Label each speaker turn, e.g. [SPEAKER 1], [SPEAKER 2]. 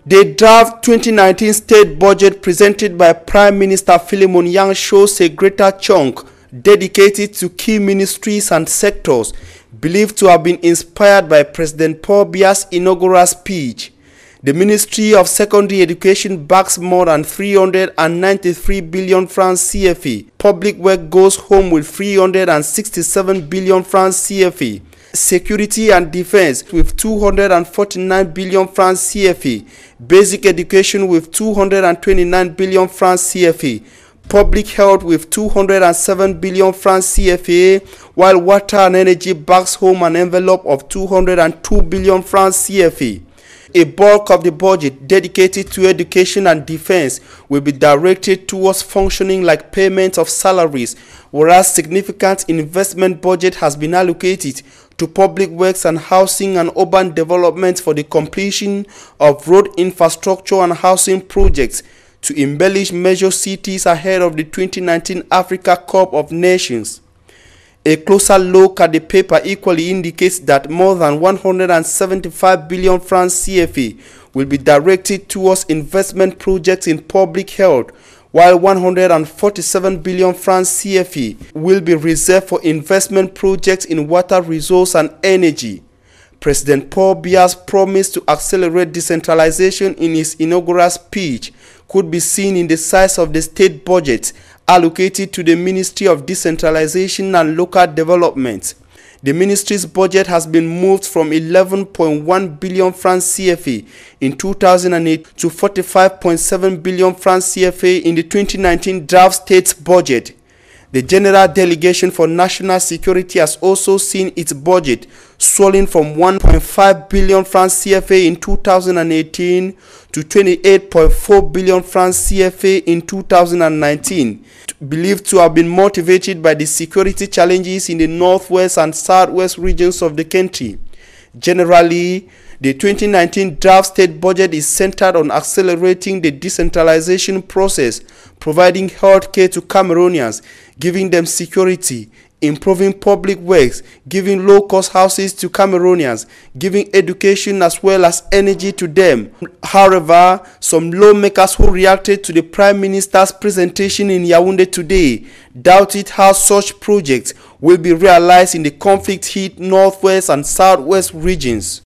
[SPEAKER 1] The draft 2019 state budget presented by Prime Minister Philemon Yang shows a greater chunk dedicated to key ministries and sectors believed to have been inspired by President Paul Biya's inaugural speech. The Ministry of Secondary Education backs more than 393 billion francs CFA. Public Work goes home with 367 billion francs CFA. Security and Defense with 249 billion francs CFA. Basic Education with 229 billion francs CFA. Public Health with 207 billion francs CFA, while Water and Energy backs home an envelope of 202 billion francs CFA. A bulk of the budget dedicated to education and defense will be directed towards functioning like payment of salaries, whereas significant investment budget has been allocated to public works and housing and urban development for the completion of road infrastructure and housing projects to embellish major cities ahead of the 2019 Africa Cup of Nations. A closer look at the paper equally indicates that more than 175 billion francs CFA will be directed towards investment projects in public health, while 147 billion francs CFA will be reserved for investment projects in water resource and energy. President Paul Biya's promise to accelerate decentralization in his inaugural speech could be seen in the size of the state budget allocated to the Ministry of Decentralization and Local Development. The ministry's budget has been moved from 11.1 billion francs CFA in 2008 to 45.7 billion francs CFA in the 2019 draft state budget. The General Delegation for National Security has also seen its budget swelling from 1.5 billion francs CFA in 2018 to 28.4 billion francs CFA in 2019, believed to have been motivated by the security challenges in the northwest and southwest regions of the country. Generally, the 2019 draft state budget is centered on accelerating the decentralization process, providing health care to Cameroonians, giving them security, improving public works, giving low-cost houses to Cameroonians, giving education as well as energy to them. However, some lawmakers who reacted to the Prime Minister's presentation in Yaoundé today doubted how such projects will be realized in the conflict-hit northwest and southwest regions.